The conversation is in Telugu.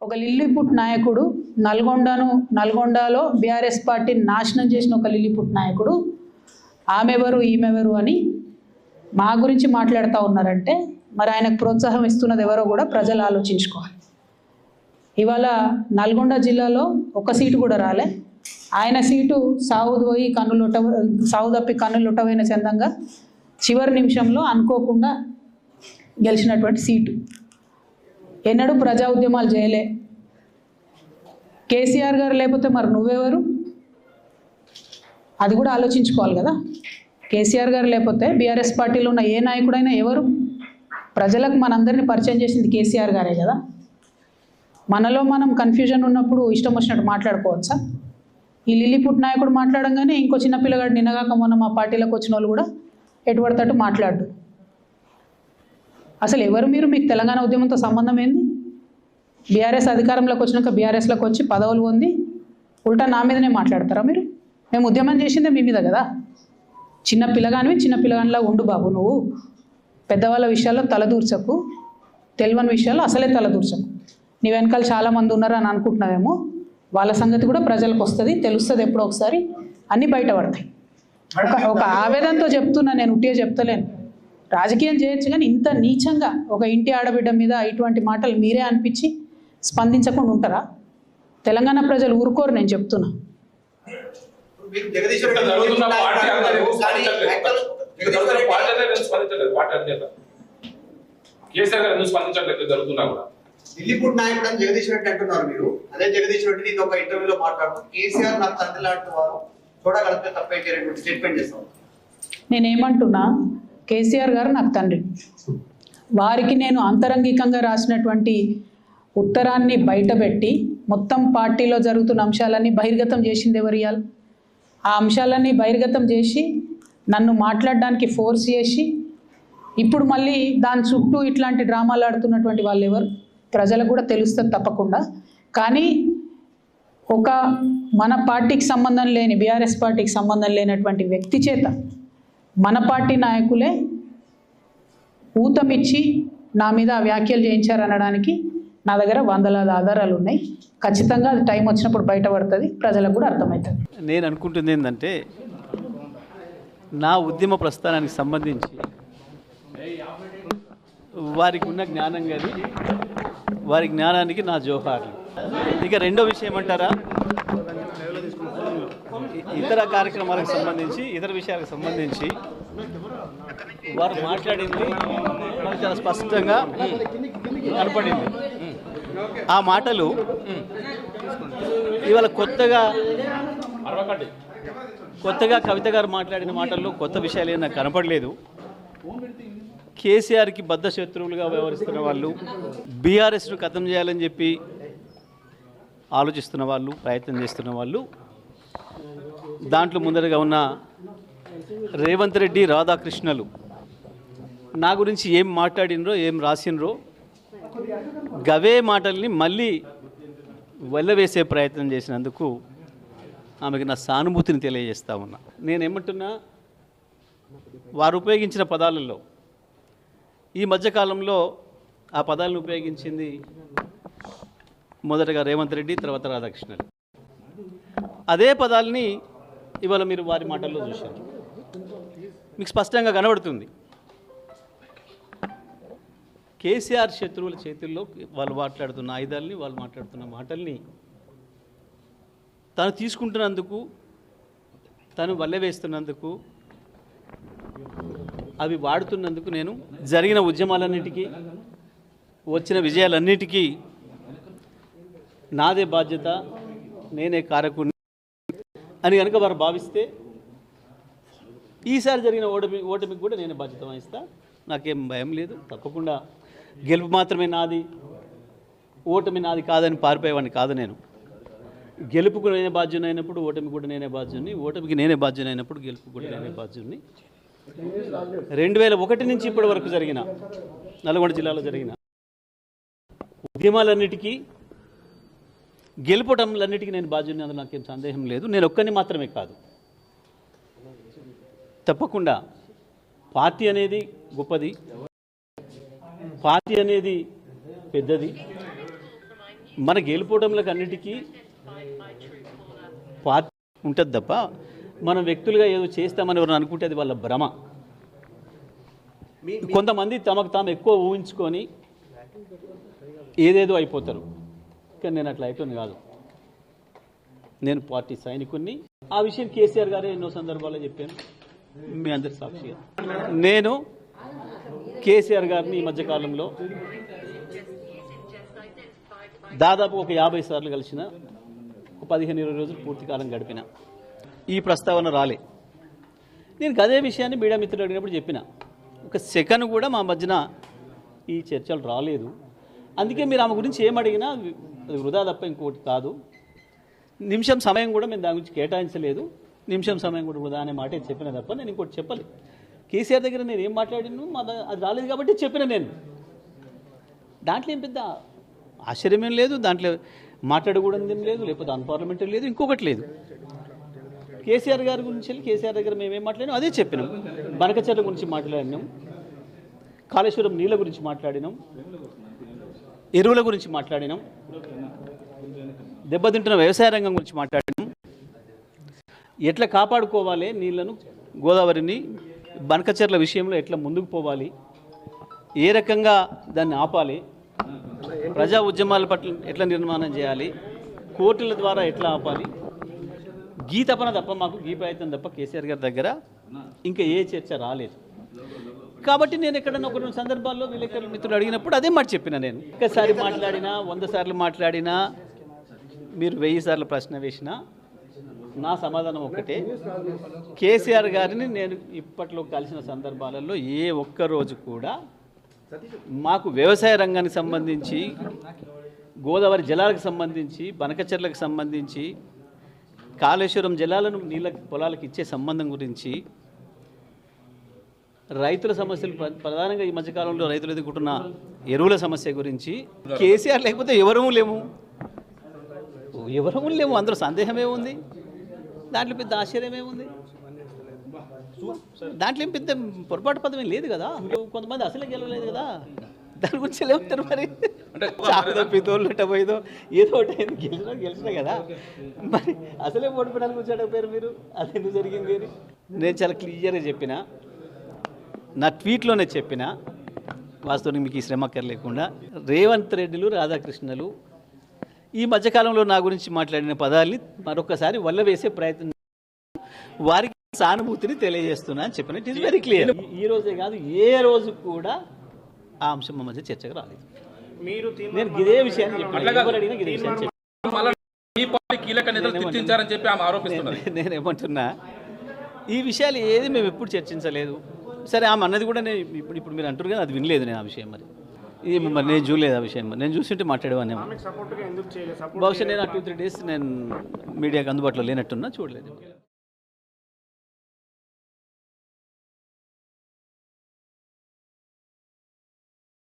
ఒక లిల్లీపుట్ నాయకుడు నల్గొండలో బీఆర్ఎస్ పార్టీని నాశనం చేసిన ఒక లిల్లీపుట్ నాయకుడు ఆమెవరు ఈమెవరు అని మా గురించి మాట్లాడుతూ ఉన్నారంటే మరి ఆయనకు ప్రోత్సాహం ఇస్తున్నది ఎవరో కూడా ప్రజలు ఆలోచించుకోవాలి. ఇవాళ నల్గొండ జిల్లాలో ఒక సీటు కూడా రాలే. ఆయన సీటు సాగు తప్పి కన్నులుట్టవైన చందంగా చివరి నిమిషంలో అనుకోకుండా గెలిచినటువంటి సీటు. ఎన్నడూ ప్రజా ఉద్యమాలు చేయలే. కేసీఆర్ గారు లేకపోతే మరి నువ్వెవరు? అది కూడా ఆలోచించుకోవాలి కదా. కేసీఆర్ గారు లేకపోతే బీఆర్ఎస్ పార్టీలో ఉన్న ఏ నాయకుడైనా ఎవరు? ప్రజలకు మనందరినీ పరిచయం చేసింది కేసీఆర్ గారే కదా. మనలో మనం కన్ఫ్యూజన్ ఉన్నప్పుడు ఇష్టం వచ్చినట్టు మాట్లాడుకోవచ్చా? ఈ లిల్లీపుట్ నాయకుడు మాట్లాడంగానే ఇంకో చిన్న పిల్లగాడు నిన్నగాక మొన్న మా పార్టీలోకి వచ్చిన వాళ్ళు కూడా ఎటుపడతట్టు మాట్లాడు. అసలు ఎవరు మీరు? మీకు తెలంగాణ ఉద్యమంతో సంబంధం ఏంది? బీఆర్ఎస్ అధికారంలోకి వచ్చినాక బీఆర్ఎస్లోకి వచ్చి పదవులు పొంది ఉల్టా నా మీదనే మాట్లాడతారా మీరు? మేము ఉద్యమం చేసిందే మీ మీద కదా. చిన్న పిల్లగానిలా ఉండు బాబు. నువ్వు పెద్దవాళ్ళ విషయాల్లో తలదూర్చకు, తెలియని విషయాల్లో అసలే తలదూర్చకు. నీ వెనకాల చాలామంది ఉన్నారు అని అనుకుంటున్నావేమో. వాళ్ళ సంగతి కూడా ప్రజలకు వస్తుంది, తెలుస్తుంది. ఎప్పుడో ఒకసారి అన్నీ బయటపడతాయి. ఒక ఆవేదనతో చెప్తున్నా, నేను ఉట్టిగా చెప్తలేను. రాజకీయం చేయొచ్చు కానీ ఇంత నీచంగా ఒక ఇంటి ఆడబిడ్డ మీద ఇటువంటి మాటలు మీరే అనిపించి స్పందించకుండా ఉంటారా? తెలంగాణ ప్రజలు ఊరుకోరు, నేను చెప్తున్నా. లిల్లీపుట్ నాయకుడు అని జగదీష్ రెడ్డి అంటున్నారు మీరు. అదే జగదీష్ రెడ్డి ఇది ఒక ఇంటర్వ్యూలో మాట్లాడుతూ కేసీఆర్ నాకు తండ్రి లాంటి వారు చూడగలిగితే తప్పేటువంటి స్టేట్మెంట్ చేస్తాం. నేనేమంటున్నా, కేసీఆర్ గారు నాకు తండ్రి. వారికి నేను అంతరంగికంగా రాసినటువంటి ఉత్తరాన్ని బయటపెట్టి మొత్తం పార్టీలో జరుగుతున్న అంశాలన్నీ బహిర్గతం చేసింది ఎవరు? ఇయాలి ఆ అంశాలన్నీ బహిర్గతం చేసి నన్ను మాట్లాడడానికి ఫోర్స్ చేసి ఇప్పుడు మళ్ళీ దాని చుట్టూ ఇట్లాంటి డ్రామాలు ఆడుతున్నటువంటి వాళ్ళు ఎవరు? ప్రజలకు కూడా తెలుస్తుంది తప్పకుండా. కానీ ఒక మన పార్టీకి సంబంధం లేని, బీఆర్ఎస్ పార్టీకి సంబంధం లేనటువంటి వ్యక్తి చేత మన పార్టీ నాయకులే ఊతమిచ్చి నా మీద వ్యాఖ్యలు చేయించారనడానికి నా దగ్గర వందలాది ఆధారాలు ఉన్నాయి. ఖచ్చితంగా అది టైం వచ్చినప్పుడు బయటపడుతుంది, ప్రజలకు కూడా అర్థమవుతుంది. నేను అనుకుంటుంది ఏంటంటే, నా ఉద్యమ ప్రస్థానానికి సంబంధించి వారికి ఉన్న జ్ఞానం కానీ వారి జ్ఞానానికి నా జోహార్లు. ఇక రెండో విషయం ఏమంటారా, ఇతర కార్యక్రమాలకు సంబంధించి, ఇతర విషయాలకు సంబంధించి వారు మాట్లాడింది మనకు చాలా స్పష్టంగా కనపడింది. ఆ మాటలు ఇవాళ కొత్తగా కవిత గారు మాట్లాడిన మాటల్లో కొత్త విషయాలు ఏం నాకు కనపడలేదు. కేసీఆర్కి బద్ధ శత్రువులుగా వ్యవహరిస్తున్న వాళ్ళు, బీఆర్ఎస్ను ఖతం చేయాలని చెప్పి ఆలోచిస్తున్న వాళ్ళు, ప్రయత్నం చేస్తున్న వాళ్ళు, దాంట్లో ముందరగా ఉన్న రేవంత్ రెడ్డి, రాధాకృష్ణలు నా గురించి ఏం మాట్లాడినరో, ఏం రాసినరో గవే మాటల్ని మళ్ళీ వెళ్ళవేసే ప్రయత్నం చేసినందుకు ఆమెకు నా సానుభూతిని తెలియజేస్తా ఉన్నా. నేనేమంటున్నా, వారు ఉపయోగించిన పదాలలో ఈ మధ్యకాలంలో ఆ పదాలను ఉపయోగించింది మొదటగా రేవంత్ రెడ్డి, తర్వాత రాధాకృష్ణలు. అదే పదాలని ఇవాళ మీరు వారి మాటల్లో చూశారు. మీకు స్పష్టంగా కనబడుతుంది కేసీఆర్ శత్రువుల చేతుల్లో వాళ్ళు మాట్లాడుతున్న ఆయుధాలని, వాళ్ళు మాట్లాడుతున్న మాటల్ని తను తీసుకుంటున్నందుకు, తను వల్లవేస్తున్నందుకు, అవి వాడుతున్నందుకు నేను జరిగిన ఉద్యమాలన్నిటికీ, వచ్చిన విజయాలన్నిటికీ నాదే బాధ్యత, నేనే కారకుని అని కనుక వారు భావిస్తే ఈసారి జరిగిన ఓటమికి కూడా నేనే బాధ్యత వహిస్తా. నాకేం భయం లేదు. తప్పకుండా గెలుపు మాత్రమే నాది, ఓటమి నాది కాదని పారిపోయేవాడిని కాదు. నేను గెలుపుకు నేనే బాధ్యుని అయినప్పుడు ఓటమి కూడా నేనే బాధ్యుని, ఓటమికి నేనే బాధ్యుని అయినప్పుడు గెలుపు కూడా నేనే బాధ్యుని. 2001 నుంచి ఇప్పటి వరకు జరిగిన నల్గొండ జిల్లాలో జరిగిన ఉద్యమాలన్నిటికీ, గెలుపటంలన్నిటికీ నేను బాధ్యుని, అందులో నాకేం సందేహం లేదు. నేను ఒక్కరిని మాత్రమే కాదు. తప్పకుండా పార్టీ అనేది గొప్పది, పార్టీ అనేది పెద్దది. మన గెలుపోవడంలకు అన్నిటికీ పార్టీ ఉంటుంది తప్ప మనం వ్యక్తులుగా ఏదో చేస్తామని ఎవరు అనుకుంటే అది వాళ్ళ భ్రమ. కొంతమంది తమకు తాము ఎక్కువ ఊహించుకొని ఏదేదో అయిపోతారు. కానీ నేను అట్లా అయిపోయింది కాదు. నేను పార్టీ సైనికుడిని. ఆ విషయం కేసీఆర్ గారే ఎన్నో సందర్భాల్లో చెప్పాను, మీ అందరి సాక్షిగా. నేను కేసీఆర్ గారిని ఈ మధ్యకాలంలో దాదాపు ఒక 50 సార్లు కలిసిన, ఒక 15-20 రోజులు పూర్తి కాలం గడిపిన. ఈ ప్రస్తావన రాలే. నేను అదే విషయాన్ని మీడియా మిత్రులు అడిగినప్పుడు చెప్పిన. ఒక సెకండ్ కూడా మా మధ్యన ఈ చర్చలు రాలేదు. అందుకే మీరు ఆమె గురించి ఏమడిగినా అది వృధా తప్ప ఇంకోటి కాదు. నిమిషం సమయం కూడా మేము దాని గురించి కేటాయించలేదు. నిమిషం సమయం కూడా వృధా అనే మాట చెప్పిన తప్ప నేను ఇంకోటి చెప్పలేదు. కేసీఆర్ దగ్గర నేను ఏం మాట్లాడిను అది రాలేదు కాబట్టి చెప్పిన. నేను దాంట్లో ఏం పెద్ద ఆశ్చర్యమేం లేదు, దాంట్లో మాట్లాడకూడదు ఏం లేదు, లేకపోతే అన్పార్లమెంటరీ లేదు, ఇంకొకటి లేదు. కేసీఆర్ గారి గురించి వెళ్ళి కేసీఆర్ దగ్గర మేమేం మాట్లాడినాం అదే చెప్పినాం. బనకచెర్ల గురించి మాట్లాడినాం, కాళేశ్వరం నీళ్ళ గురించి మాట్లాడినాం, ఎరువుల గురించి మాట్లాడినాం, దెబ్బతింటున్న వ్యవసాయ రంగం గురించి మాట్లాడినాం, ఎట్లా కాపాడుకోవాలి నీళ్లను, గోదావరిని, బనకచెర్ల విషయంలో ఎట్లా ముందుకు పోవాలి, ఏ రకంగా దాన్ని ఆపాలి, ప్రజా ఉద్యమాల పట్ల ఎట్లా నిర్మాణం చేయాలి, కోర్టుల ద్వారా ఎట్లా ఆపాలి, గీ తపన తప్ప మాకు గీ ప్రయత్నం తప్ప కేసీఆర్ గారి దగ్గర ఇంకా ఏ చర్చ రాలేదు. కాబట్టి నేను ఎక్కడన్నా ఒక 2 సందర్భాల్లో విలేకరుల మిత్రులు అడిగినప్పుడు అదే మాట చెప్పిన. నేను ఒక్కసారి మాట్లాడినా, 100 సార్లు మాట్లాడినా, మీరు 1000 సార్లు ప్రశ్న వేసినా నా సమాధానం ఒకటే. కేసీఆర్ గారిని నేను ఇప్పట్లో కలిసిన సందర్భాలలో ఏ ఒక్క రోజు కూడా మాకు వ్యవసాయ రంగానికి సంబంధించి, గోదావరి జలాలకు సంబంధించి, బనకచెర్లకు సంబంధించి, కాళేశ్వరం జలాలను నీళ్ళ పొలాలకు ఇచ్చే సంబంధం గురించి, రైతుల సమస్యలు, ప్రధానంగా ఈ మధ్యకాలంలో రైతులు ఎదుర్కొంటున్న ఎరువుల సమస్య గురించి కేసీఆర్ లేకపోతే ఎవరూ లేము, అందులో సందేహమే ఉంది. దాంట్లో పెద్ద ఆశ్చర్యమేముంది, దాంట్లో ఏం పెద్ద పొరపాటు పదం ఏం లేదు కదా. కొంతమంది అసలే గెలవలేదు కదా, దాని గురించి ఏమంటారు మరి? అంటే పోయిదో ఏదో ఒకటి గెలిచినా కదా, మరి అసలే ఓడిపోవడానికి కూర్చోకపోయారు మీరు. అది ఎందుకు జరిగింది అని నేను చాలా క్లియర్గా చెప్పిన, నా ట్వీట్లోనే చెప్పిన. వాస్తవానికి మీకు ఈ శ్రమ లేకుండా రేవంత్ రెడ్డిలు, రాధాకృష్ణలు ఈ మధ్యకాలంలో నా గురించి మాట్లాడిన పదాల్ని మరొకసారి వల్లవేసే ప్రయత్నం, వారికి సానుభూతిని తెలియజేస్తున్నా అని చెప్పిన. It is very clear. ఈ రోజే కాదు, ఏ రోజు కూడా ఆ అంశం మధ్య చర్చకు రాలేదు. నేను ఇదే విషయాన్ని నేనేమంటున్నా, ఈ విషయాలు ఏది మేము ఎప్పుడు చర్చించలేదు. సరే ఆమె అన్నది కూడా నేను ఇప్పుడు మీరు అంటారు కదా, అది వినలేదు నేను ఆ విషయం. మరి ఇది మరి నేను చూడలేదు ఆ విషయం. నేను చూస్తుంటే మాట్లాడేవాడిని. బహుశా నేను ఆ 2-3 డేస్ నేను మీడియాకి అందుబాటులో లేనట్టున్నా, చూడలేదు.